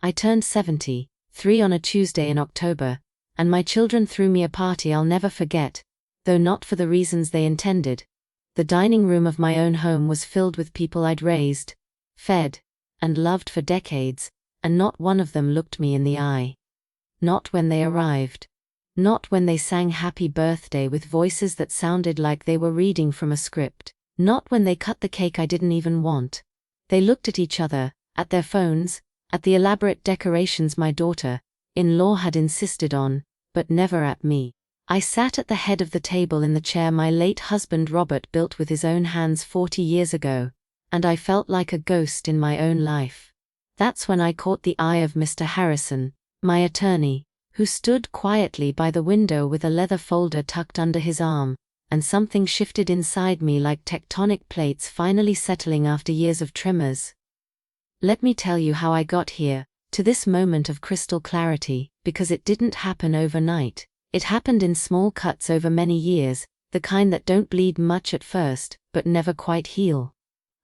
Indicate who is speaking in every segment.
Speaker 1: I turned 73 on a Tuesday in October, and my children threw me a party I'll never forget, though not for the reasons they intended. The dining room of my own home was filled with people I'd raised, fed, and loved for decades, and not one of them looked me in the eye. Not when they arrived. Not when they sang happy birthday with voices that sounded like they were reading from a script. Not when they cut the cake I didn't even want. They looked at each other, at their phones, at the elaborate decorations my daughter-in-law had insisted on, but never at me. I sat at the head of the table in the chair my late husband Robert built with his own hands 40 years ago, and I felt like a ghost in my own life. That's when I caught the eye of Mr. Harrison, my attorney, who stood quietly by the window with a leather folder tucked under his arm, and something shifted inside me like tectonic plates finally settling after years of tremors. Let me tell you how I got here, to this moment of crystal clarity, because it didn't happen overnight. It happened in small cuts over many years, the kind that don't bleed much at first, but never quite heal.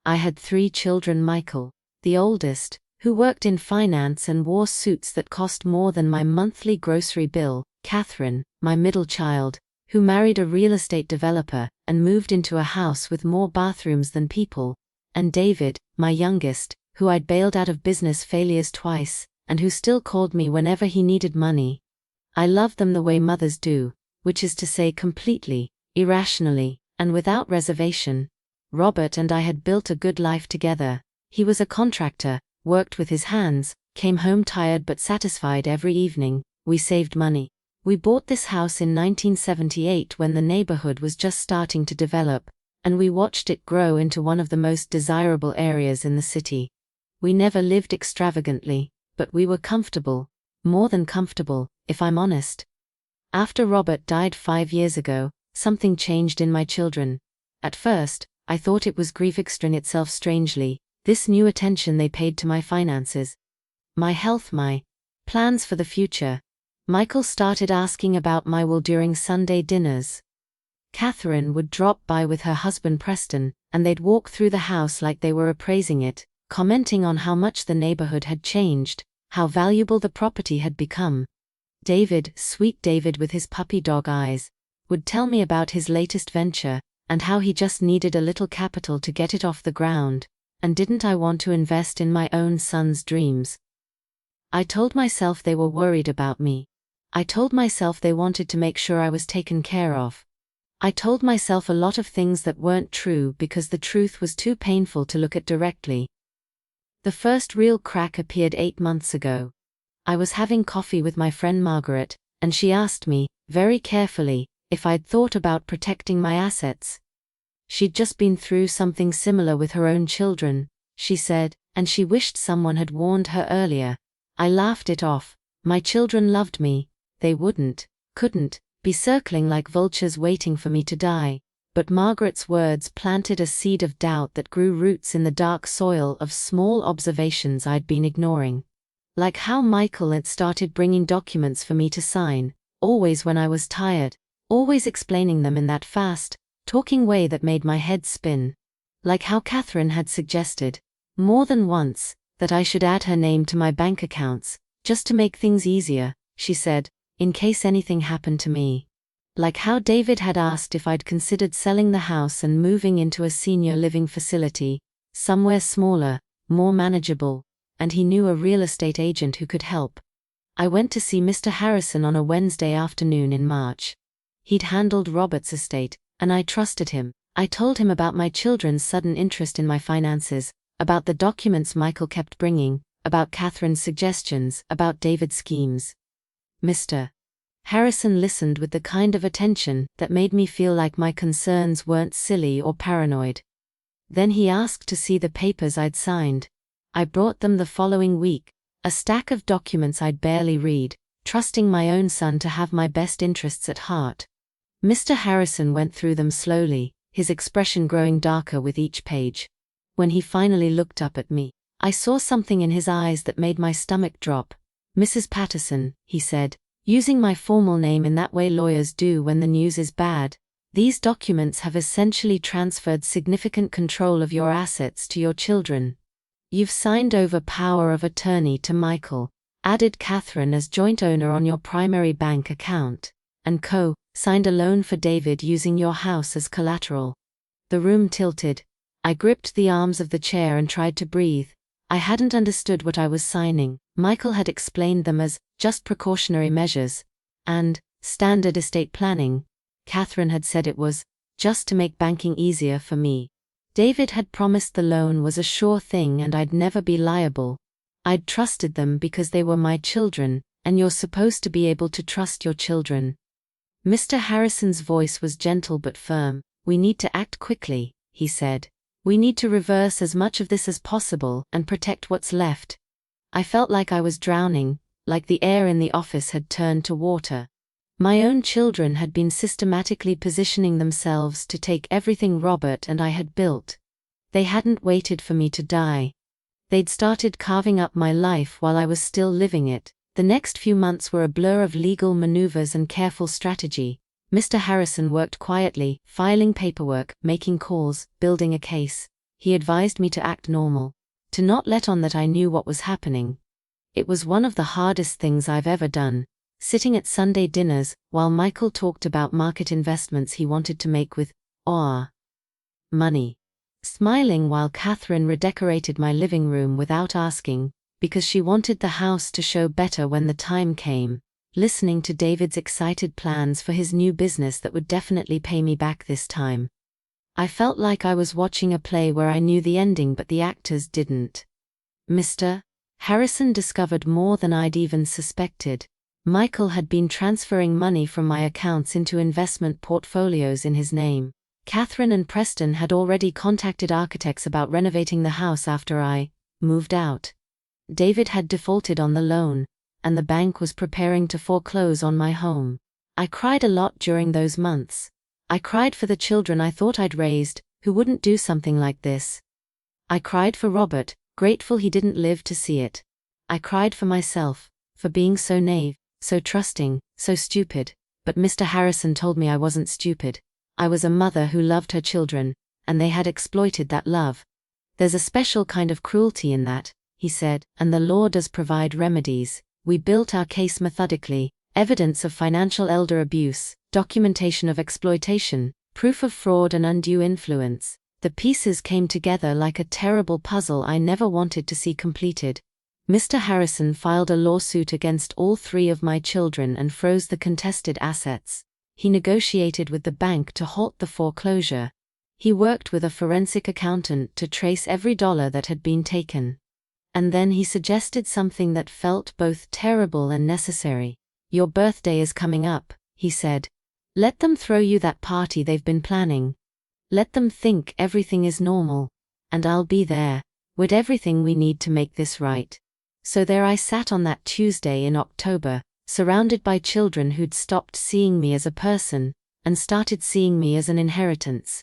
Speaker 1: I had 3 children: Michael, the oldest, who worked in finance and wore suits that cost more than my monthly grocery bill; Catherine, my middle child, who married a real estate developer and moved into a house with more bathrooms than people; and David, my youngest, who I'd bailed out of business failures twice, and who still called me whenever he needed money. I loved them the way mothers do, which is to say completely, irrationally, and without reservation. Robert and I had built a good life together. He was a contractor, worked with his hands, came home tired but satisfied every evening. We saved money. We bought this house in 1978 when the neighborhood was just starting to develop, and we watched it grow into one of the most desirable areas in the city. We never lived extravagantly, but we were comfortable, more than comfortable, if I'm honest. After Robert died 5 years ago, something changed in my children. At first, I thought it was grief expressing itself strangely, this new attention they paid to my finances, my health, my plans for the future. Michael started asking about my will during Sunday dinners. Catherine would drop by with her husband Preston, and they'd walk through the house like they were appraising it, commenting on how much the neighborhood had changed, how valuable the property had become. David, sweet David with his puppy dog eyes, would tell me about his latest venture, and how he just needed a little capital to get it off the ground, and didn't I want to invest in my own son's dreams? I told myself they were worried about me. I told myself they wanted to make sure I was taken care of. I told myself a lot of things that weren't true because the truth was too painful to look at directly. The first real crack appeared 8 months ago. I was having coffee with my friend Margaret, and she asked me, very carefully, if I'd thought about protecting my assets. She'd just been through something similar with her own children, she said, and she wished someone had warned her earlier. I laughed it off. My children loved me. They couldn't, be circling like vultures waiting for me to die. But Margaret's words planted a seed of doubt that grew roots in the dark soil of small observations I'd been ignoring. Like how Michael had started bringing documents for me to sign, always when I was tired, always explaining them in that fast, talking way that made my head spin. Like how Catherine had suggested, more than once, that I should add her name to my bank accounts, just to make things easier, she said, in case anything happened to me. Like how David had asked if I'd considered selling the house and moving into a senior living facility, somewhere smaller, more manageable, and he knew a real estate agent who could help. I went to see Mr. Harrison on a Wednesday afternoon in March. He'd handled Robert's estate, and I trusted him. I told him about my children's sudden interest in my finances, about the documents Michael kept bringing, about Catherine's suggestions, about David's schemes. Mr. Harrison listened with the kind of attention that made me feel like my concerns weren't silly or paranoid. Then he asked to see the papers I'd signed. I brought them the following week, a stack of documents I'd barely read, trusting my own son to have my best interests at heart. Mr. Harrison went through them slowly, his expression growing darker with each page. When he finally looked up at me, I saw something in his eyes that made my stomach drop. "Mrs. Patterson," he said, using my formal name in that way lawyers do when the news is bad, "these documents have essentially transferred significant control of your assets to your children. You've signed over power of attorney to Michael, added Catherine as joint owner on your primary bank account, and co-signed a loan for David using your house as collateral. The room tilted. I gripped the arms of the chair and tried to breathe. I hadn't understood what I was signing. Michael had explained them as just precautionary measures and standard estate planning. Catherine had said it was just to make banking easier for me. David had promised the loan was a sure thing and I'd never be liable. I'd trusted them because they were my children, and you're supposed to be able to trust your children. Mr. Harrison's voice was gentle but firm. We need to act quickly, he said. We need to reverse as much of this as possible and protect what's left. I felt like I was drowning, like the air in the office had turned to water. My own children had been systematically positioning themselves to take everything Robert and I had built. They hadn't waited for me to die. They'd started carving up my life while I was still living it. The next few months were a blur of legal maneuvers and careful strategy. Mr. Harrison worked quietly, filing paperwork, making calls, building a case. He advised me to act normal, to not let on that I knew what was happening. It was one of the hardest things I've ever done, sitting at Sunday dinners while Michael talked about market investments he wanted to make with our money. Smiling while Catherine redecorated my living room without asking, because she wanted the house to show better when the time came. Listening to David's excited plans for his new business that would definitely pay me back this time. I felt like I was watching a play where I knew the ending but the actors didn't. Mr. Harrison discovered more than I'd even suspected. Michael had been transferring money from my accounts into investment portfolios in his name. Catherine and Preston had already contacted architects about renovating the house after I moved out. David had defaulted on the loan, and the bank was preparing to foreclose on my home. I cried a lot during those months. I cried for the children I thought I'd raised, who wouldn't do something like this. I cried for Robert, grateful he didn't live to see it. I cried for myself, for being so naive, so trusting, so stupid. But Mr. Harrison told me I wasn't stupid. I was a mother who loved her children, and they had exploited that love. There's a special kind of cruelty in that, he said, and the law does provide remedies. We built our case methodically, evidence of financial elder abuse, documentation of exploitation, proof of fraud and undue influence. The pieces came together like a terrible puzzle I never wanted to see completed. Mr. Harrison filed a lawsuit against all 3 of my children and froze the contested assets. He negotiated with the bank to halt the foreclosure. He worked with a forensic accountant to trace every dollar that had been taken. And then he suggested something that felt both terrible and necessary. Your birthday is coming up, he said. Let them throw you that party they've been planning. Let them think everything is normal. And I'll be there, with everything we need to make this right. So there I sat on that Tuesday in October, surrounded by children who'd stopped seeing me as a person, and started seeing me as an inheritance.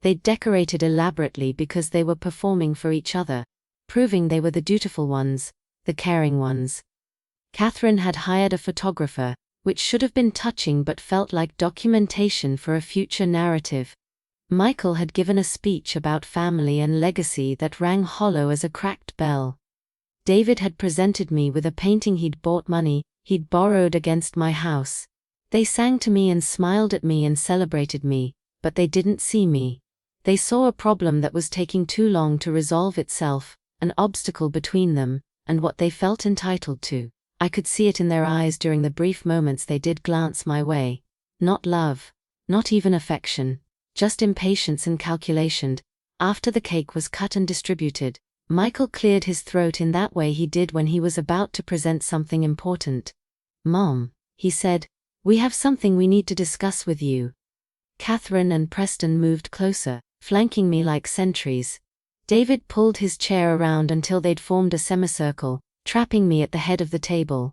Speaker 1: They'd decorated elaborately because they were performing for each other, proving they were the dutiful ones, the caring ones. Catherine had hired a photographer, which should have been touching but felt like documentation for a future narrative. Michael had given a speech about family and legacy that rang hollow as a cracked bell. David had presented me with a painting he'd borrowed against my house. They sang to me and smiled at me and celebrated me, but they didn't see me. They saw a problem that was taking too long to resolve itself, an obstacle between them, and what they felt entitled to. I could see it in their eyes during the brief moments they did glance my way. Not love, not even affection, just impatience and calculation. After the cake was cut and distributed, Michael cleared his throat in that way he did when he was about to present something important. Mom, he said, we have something we need to discuss with you. Catherine and Preston moved closer, flanking me like sentries. David pulled his chair around until they'd formed a semicircle, trapping me at the head of the table.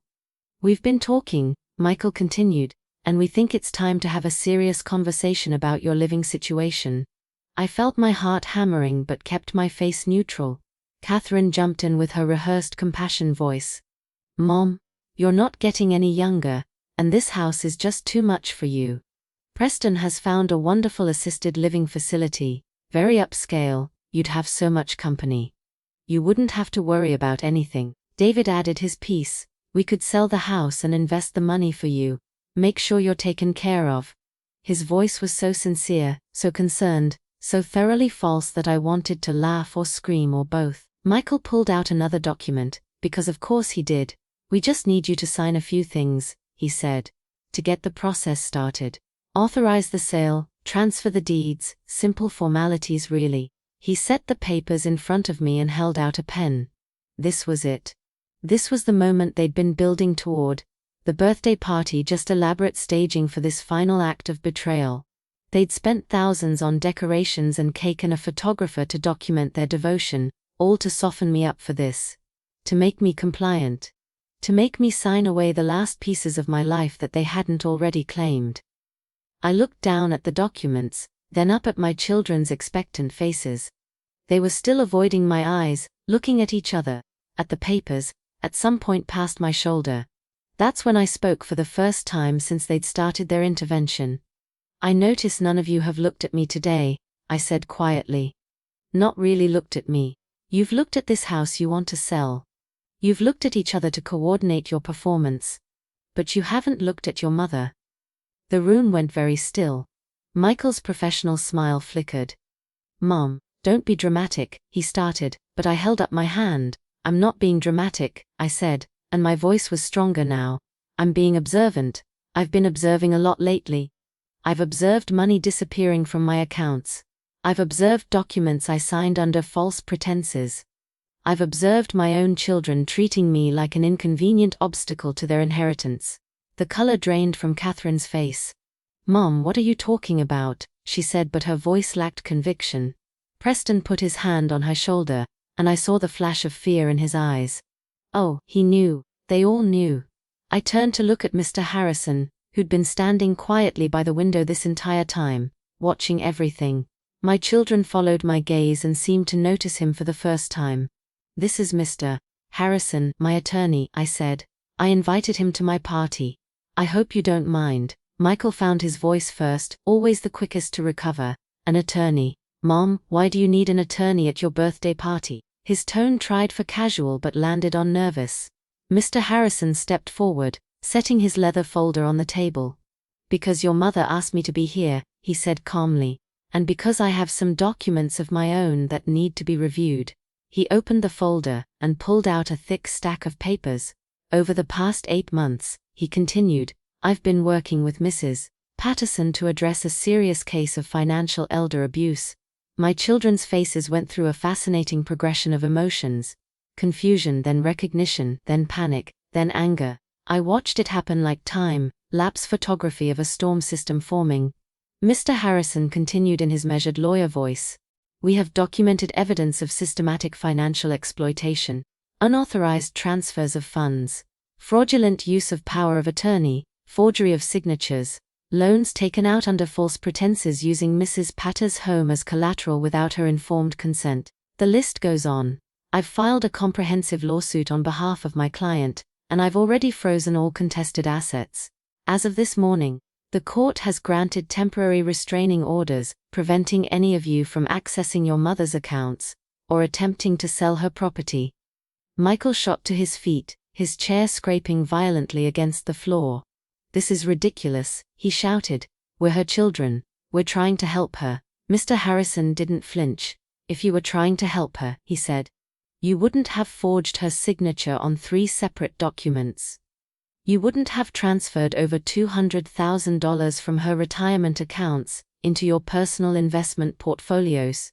Speaker 1: We've been talking, Michael continued, and we think it's time to have a serious conversation about your living situation. I felt my heart hammering but kept my face neutral. Catherine jumped in with her rehearsed compassion voice. Mom, you're not getting any younger, and this house is just too much for you. Preston has found a wonderful assisted living facility, very upscale. You'd have so much company. You wouldn't have to worry about anything. David added his piece. We could sell the house and invest the money for you. Make sure you're taken care of. His voice was so sincere, so concerned, so thoroughly false that I wanted to laugh or scream or both. Michael pulled out another document, because of course he did. We just need you to sign a few things, he said, to get the process started. Authorize the sale, transfer the deeds, simple formalities really. He set the papers in front of me and held out a pen. This was it. This was the moment they'd been building toward. The birthday party, just elaborate staging for this final act of betrayal. They'd spent thousands on decorations and cake and a photographer to document their devotion, all to soften me up for this. To make me compliant. To make me sign away the last pieces of my life that they hadn't already claimed. I looked down at the documents, then up at my children's expectant faces. They were still avoiding my eyes, looking at each other, at the papers, at some point past my shoulder. That's when I spoke for the first time since they'd started their intervention. I notice none of you have looked at me today, I said quietly. Not really looked at me. You've looked at this house you want to sell. You've looked at each other to coordinate your performance. But you haven't looked at your mother. The room went very still. Michael's professional smile flickered. Mom, don't be dramatic, he started, but I held up my hand. I'm not being dramatic, I said, and my voice was stronger now. I'm being observant. I've been observing a lot lately. I've observed money disappearing from my accounts. I've observed documents I signed under false pretenses. I've observed my own children treating me like an inconvenient obstacle to their inheritance. The color drained from Catherine's face. Mom, what are you talking about? She said, but her voice lacked conviction. Preston put his hand on her shoulder, and I saw the flash of fear in his eyes. Oh, he knew. They all knew. I turned to look at Mr. Harrison, who'd been standing quietly by the window this entire time, watching everything. My children followed my gaze and seemed to notice him for the first time. This is Mr. Harrison, my attorney, I said. I invited him to my party. I hope you don't mind. Michael found his voice first, always the quickest to recover. An attorney. Mom, why do you need an attorney at your birthday party? His tone tried for casual but landed on nervous. Mr. Harrison stepped forward, setting his leather folder on the table. Because your mother asked me to be here, he said calmly, and because I have some documents of my own that need to be reviewed. He opened the folder and pulled out a thick stack of papers. Over the past 8 months, he continued, I've been working with Mrs. Patterson to address a serious case of financial elder abuse. My children's faces went through a fascinating progression of emotions. Confusion, then recognition, then panic, then anger. I watched it happen like time-lapse photography of a storm system forming. Mr. Harrison continued in his measured lawyer voice. We have documented evidence of systematic financial exploitation, unauthorized transfers of funds, fraudulent use of power of attorney, forgery of signatures, loans taken out under false pretenses using Mrs. Patter's home as collateral without her informed consent. The list goes on. I've filed a comprehensive lawsuit on behalf of my client, and I've already frozen all contested assets. As of this morning, the court has granted temporary restraining orders, preventing any of you from accessing your mother's accounts, or attempting to sell her property. Michael shot to his feet, his chair scraping violently against the floor. This is ridiculous, he shouted. We're her children. We're trying to help her. Mr. Harrison didn't flinch. If you were trying to help her, he said, you wouldn't have forged her signature on 3 separate documents. You wouldn't have transferred over $200,000 from her retirement accounts into your personal investment portfolios.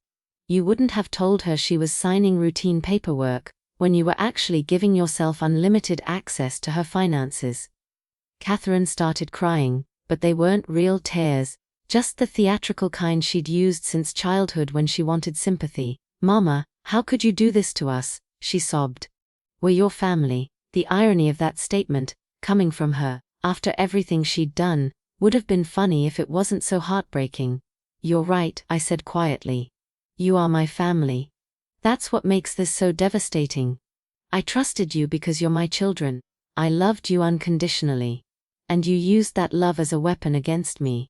Speaker 1: You wouldn't have told her she was signing routine paperwork when you were actually giving yourself unlimited access to her finances. Catherine started crying, but they weren't real tears, just the theatrical kind she'd used since childhood when she wanted sympathy. Mama, how could you do this to us? She sobbed. We're your family. The irony of that statement, coming from her, after everything she'd done, would have been funny if it wasn't so heartbreaking. You're right, I said quietly. You are my family. That's what makes this so devastating. I trusted you because you're my children. I loved you unconditionally. And you used that love as a weapon against me.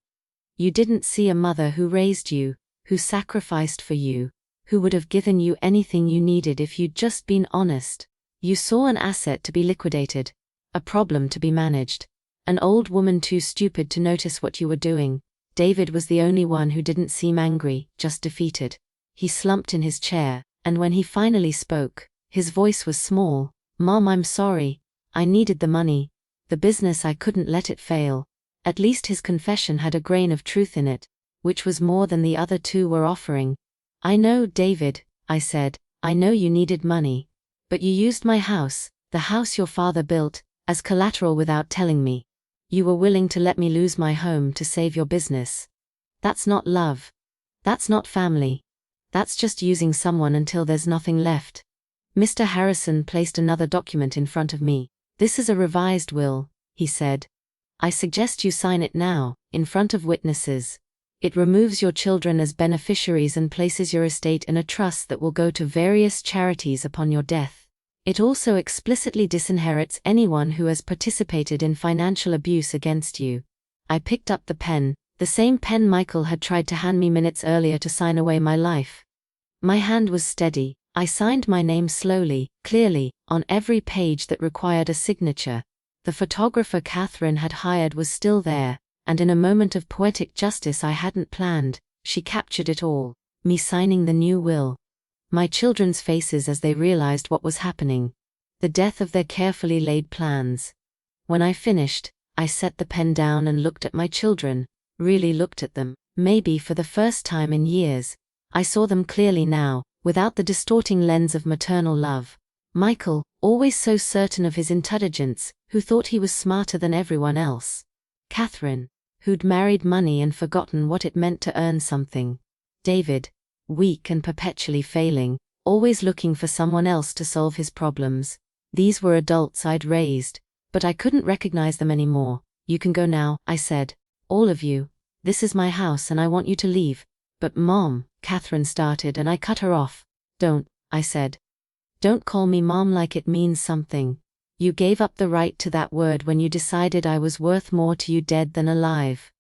Speaker 1: You didn't see a mother who raised you, who sacrificed for you, who would have given you anything you needed if you'd just been honest. You saw an asset to be liquidated, a problem to be managed, an old woman too stupid to notice what you were doing. David was the only one who didn't seem angry, just defeated. He slumped in his chair, and when he finally spoke, his voice was small. "Mom, I'm sorry. I needed the money. The business, I couldn't let it fail." At least his confession had a grain of truth in it, which was more than the other two were offering. "I know, David," I said. "I know you needed money. But you used my house, the house your father built, as collateral without telling me. You were willing to let me lose my home to save your business. That's not love. That's not family. That's just using someone until there's nothing left." Mr. Harrison placed another document in front of me. "This is a revised will," he said. "I suggest you sign it now, in front of witnesses. It removes your children as beneficiaries and places your estate in a trust that will go to various charities upon your death. It also explicitly disinherits anyone who has participated in financial abuse against you." I picked up the pen, the same pen Michael had tried to hand me minutes earlier to sign away my life. My hand was steady. I signed my name slowly, clearly, on every page that required a signature. The photographer Catherine had hired was still there, and in a moment of poetic justice I hadn't planned, she captured it all, me signing the new will. My children's faces as they realized what was happening. The death of their carefully laid plans. When I finished, I set the pen down and looked at my children, really looked at them, maybe for the first time in years. I saw them clearly now, without the distorting lens of maternal love. Michael, always so certain of his intelligence, who thought he was smarter than everyone else. Catherine, who'd married money and forgotten what it meant to earn something. David, weak and perpetually failing, always looking for someone else to solve his problems. These were adults I'd raised, but I couldn't recognize them anymore. "You can go now," I said. "All of you. This is my house and I want you to leave." "But Mom," Catherine started and I cut her off. "Don't," I said. "Don't call me Mom like it means something. You gave up the right to that word when you decided I was worth more to you dead than alive."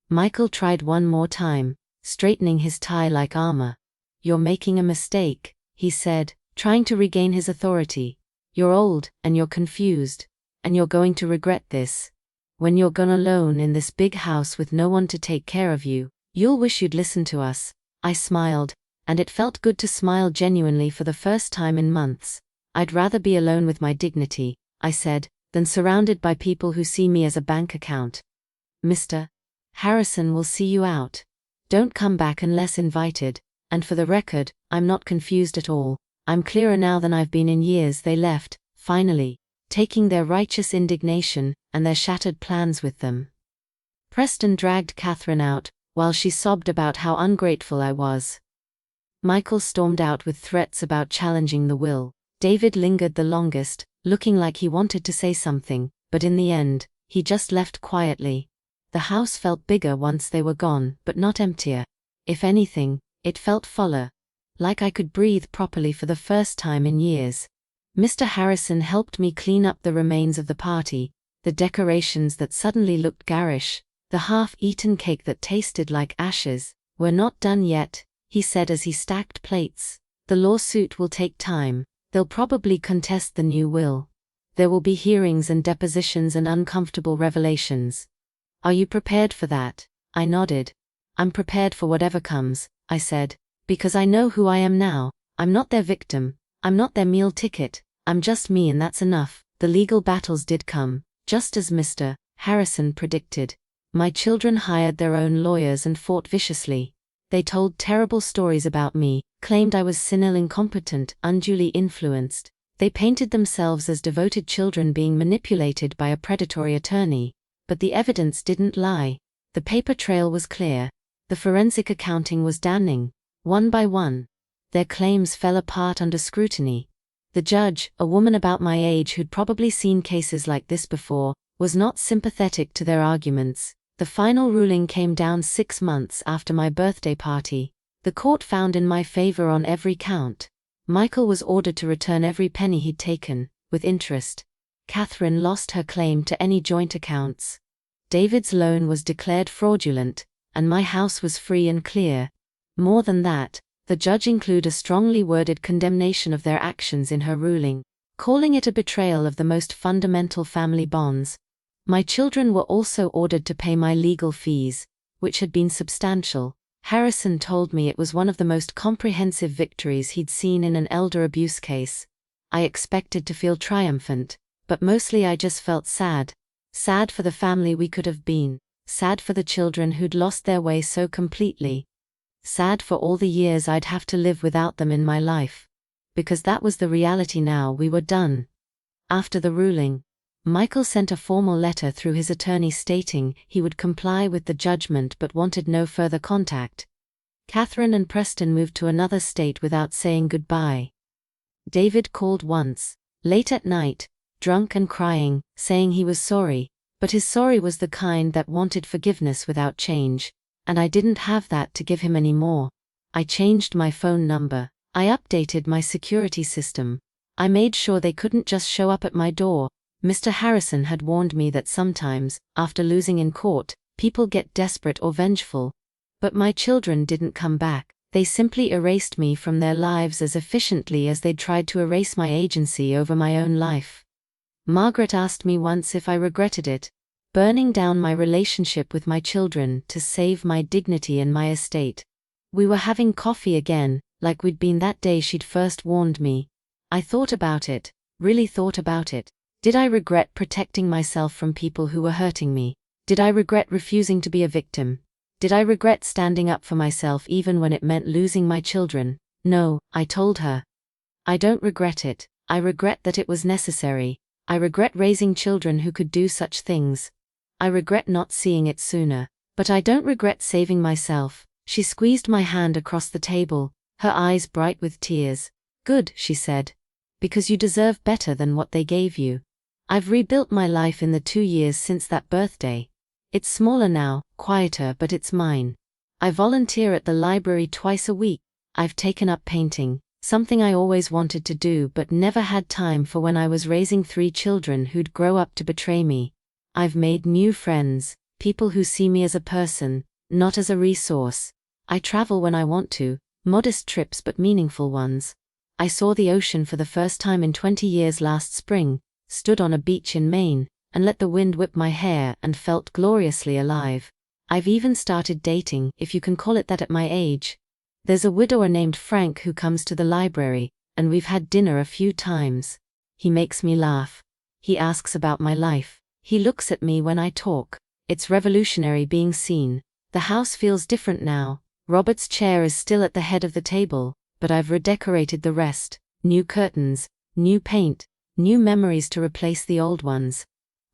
Speaker 1: Michael tried one more time, straightening his tie like armor. "You're making a mistake," he said, trying to regain his authority. "You're old, and you're confused, and you're going to regret this. When you're gone alone in this big house with no one to take care of you, you'll wish you'd listened to us." I smiled, and it felt good to smile genuinely for the first time in months. "I'd rather be alone with my dignity," I said, "than surrounded by people who see me as a bank account. Mr. Harrison will see you out. Don't come back unless invited. And for the record, I'm not confused at all. I'm clearer now than I've been in years." They left, finally, taking their righteous indignation and their shattered plans with them. Preston dragged Catherine out, while she sobbed about how ungrateful I was. Michael stormed out with threats about challenging the will. David lingered the longest, looking like he wanted to say something, but in the end, he just left quietly. The house felt bigger once they were gone, but not emptier. If anything, it felt fuller. Like I could breathe properly for the first time in years. Mr. Harrison helped me clean up the remains of the party, the decorations that suddenly looked garish, the half-eaten cake that tasted like ashes. "We're not done yet," he said as he stacked plates. "The lawsuit will take time. They'll probably contest the new will. There will be hearings and depositions and uncomfortable revelations. Are you prepared for that?" I nodded. "I'm prepared for whatever comes," I said, "because I know who I am now. I'm not their victim. I'm not their meal ticket. I'm just me, and that's enough." The legal battles did come, just as Mr. Harrison predicted. My children hired their own lawyers and fought viciously. They told terrible stories about me, claimed I was senile, incompetent, unduly influenced. They painted themselves as devoted children being manipulated by a predatory attorney. But the evidence didn't lie. The paper trail was clear. The forensic accounting was damning. One by one, their claims fell apart under scrutiny. The judge, a woman about my age who'd probably seen cases like this before, was not sympathetic to their arguments. The final ruling came down 6 months after my birthday party. The court found in my favor on every count. Michael was ordered to return every penny he'd taken, with interest. Catherine lost her claim to any joint accounts. David's loan was declared fraudulent, and my house was free and clear. More than that, the judge included a strongly worded condemnation of their actions in her ruling. calling it a betrayal of the most fundamental family bonds. My children were also ordered to pay my legal fees, which had been substantial. Harrison told me it was one of the most comprehensive victories he'd seen in an elder abuse case. I expected to feel triumphant, but mostly I just felt sad. Sad for the family we could have been. Sad for the children who'd lost their way so completely. Sad for all the years I'd have to live without them in my life. Because that was the reality now. We were done. After the ruling, Michael sent a formal letter through his attorney stating he would comply with the judgment but wanted no further contact. Catherine and Preston moved to another state without saying goodbye. David called once, late at night, drunk and crying, saying he was sorry, but his sorry was the kind that wanted forgiveness without change, and I didn't have that to give him anymore. I changed my phone number. I updated my security system. I made sure they couldn't just show up at my door. Mr. Harrison had warned me that sometimes, after losing in court, people get desperate or vengeful. But my children didn't come back. They simply erased me from their lives as efficiently as they'd tried to erase my agency over my own life. Margaret asked me once if I regretted it, burning down my relationship with my children to save my dignity and my estate. We were having coffee again, like we'd been that day she'd first warned me. I thought about it, really thought about it. Did I regret protecting myself from people who were hurting me? Did I regret refusing to be a victim? Did I regret standing up for myself even when it meant losing my children? No, I told her. I don't regret it. I regret that it was necessary. I regret raising children who could do such things. I regret not seeing it sooner. But I don't regret saving myself. She squeezed my hand across the table, her eyes bright with tears. Good, she said. Because you deserve better than what they gave you. I've rebuilt my life in the 2 years since that birthday. It's smaller now, quieter, but it's mine. I volunteer at the library twice a week. I've taken up painting, something I always wanted to do but never had time for when I was raising 3 children who'd grow up to betray me. I've made new friends, people who see me as a person, not as a resource. I travel when I want to, modest trips but meaningful ones. I saw the ocean for the first time in 20 years last spring, stood on a beach in Maine, and let the wind whip my hair and felt gloriously alive. I've even started dating, if you can call it that at my age. There's a widower named Frank who comes to the library, and we've had dinner a few times. He makes me laugh. He asks about my life. He looks at me when I talk. It's revolutionary being seen. The house feels different now. Robert's chair is still at the head of the table, but I've redecorated the rest. New curtains, new paint, new memories to replace the old ones.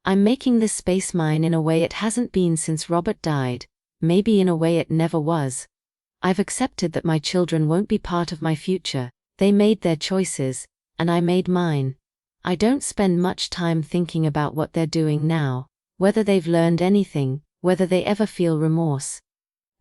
Speaker 1: I'm making this space mine in a way it hasn't been since Robert died, maybe in a way it never was. I've accepted that my children won't be part of my future. They made their choices, and I made mine. I don't spend much time thinking about what they're doing now, whether they've learned anything, whether they ever feel remorse.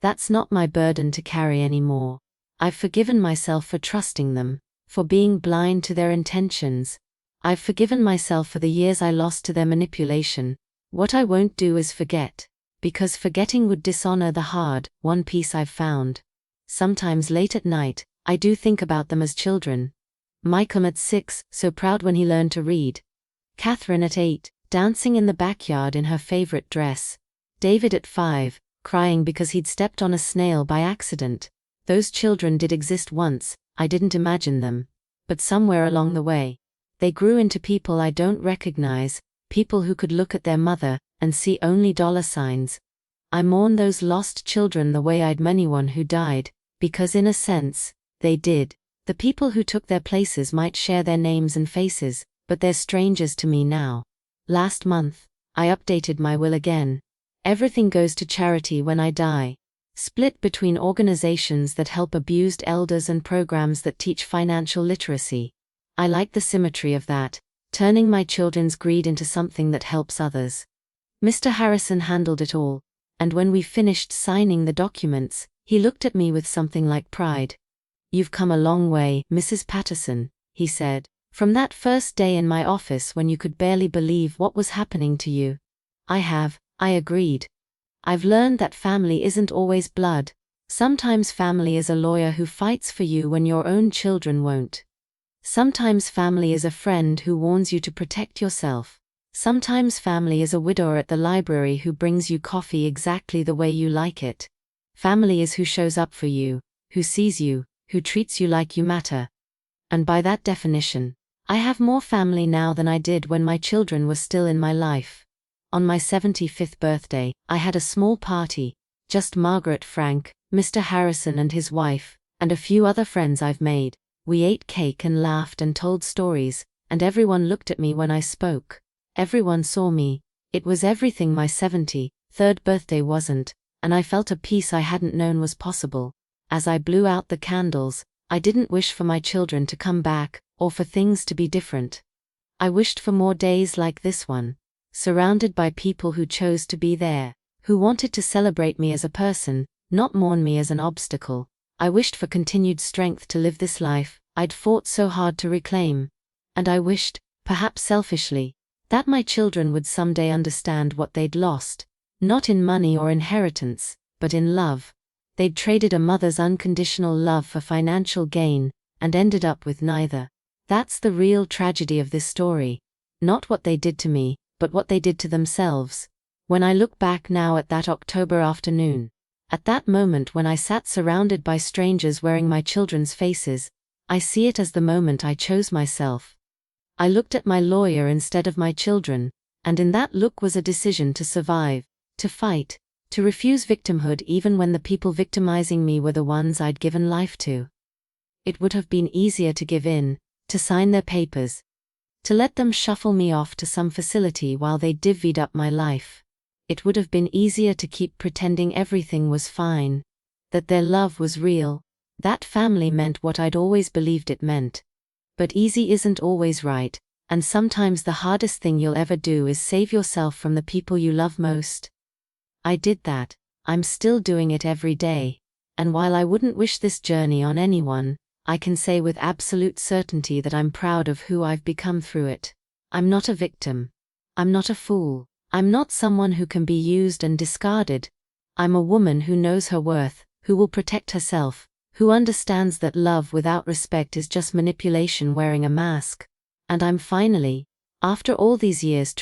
Speaker 1: That's not my burden to carry anymore. I've forgiven myself for trusting them, for being blind to their intentions. I've forgiven myself for the years I lost to their manipulation. What I won't do is forget, because forgetting would dishonor the hard-won peace I've found. Sometimes late at night, I do think about them as children. Michael at 6, so proud when he learned to read. Catherine at 8, dancing in the backyard in her favorite dress. David at 5, crying because he'd stepped on a snail by accident. Those children did exist once, I didn't imagine them. But somewhere along the way, they grew into people I don't recognize, people who could look at their mother and see only $signs. I mourn those lost children the way I'd mourn anyone who died, because in a sense, they did. The people who took their places might share their names and faces, but they're strangers to me now. Last month, I updated my will again. Everything goes to charity when I die. Split between organizations that help abused elders and programs that teach financial literacy. I like the symmetry of that, turning my children's greed into something that helps others. Mr. Harrison handled it all, and when we finished signing the documents, he looked at me with something like pride. "You've come a long way, Mrs. Patterson," he said, "from that first day in my office when you could barely believe what was happening to you." "I have," I agreed. "I've learned that family isn't always blood. Sometimes family is a lawyer who fights for you when your own children won't. Sometimes family is a friend who warns you to protect yourself. Sometimes family is a widower at the library who brings you coffee exactly the way you like it. Family is who shows up for you, who sees you, who treats you like you matter. And by that definition, I have more family now than I did when my children were still in my life. On my 75th birthday, I had a small party, just Margaret, Frank, Mr. Harrison and his wife, and a few other friends I've made. We ate cake and laughed and told stories, and everyone looked at me when I spoke. Everyone saw me. It was everything my 73rd birthday wasn't, and I felt a peace I hadn't known was possible. As I blew out the candles, I didn't wish for my children to come back, or for things to be different. I wished for more days like this one, surrounded by people who chose to be there, who wanted to celebrate me as a person, not mourn me as an obstacle. I wished for continued strength to live this life I'd fought so hard to reclaim. And I wished, perhaps selfishly, that my children would someday understand what they'd lost, not in money or inheritance, but in love. They'd traded a mother's unconditional love for financial gain, and ended up with neither. That's the real tragedy of this story. Not what they did to me, but what they did to themselves. When I look back now at that October afternoon, at that moment when I sat surrounded by strangers wearing my children's faces, I see it as the moment I chose myself. I looked at my lawyer instead of my children, and in that look was a decision to survive, to fight, to refuse victimhood even when the people victimizing me were the ones I'd given life to. It would have been easier to give in, to sign their papers, to let them shuffle me off to some facility while they divvied up my life. It would have been easier to keep pretending everything was fine, that their love was real, that family meant what I'd always believed it meant. But easy isn't always right, and sometimes the hardest thing you'll ever do is save yourself from the people you love most. I did that. I'm still doing it every day. And while I wouldn't wish this journey on anyone, I can say with absolute certainty that I'm proud of who I've become through it. I'm not a victim. I'm not a fool. I'm not someone who can be used and discarded. I'm a woman who knows her worth, who will protect herself, who understands that love without respect is just manipulation wearing a mask. And I'm finally, after all these years,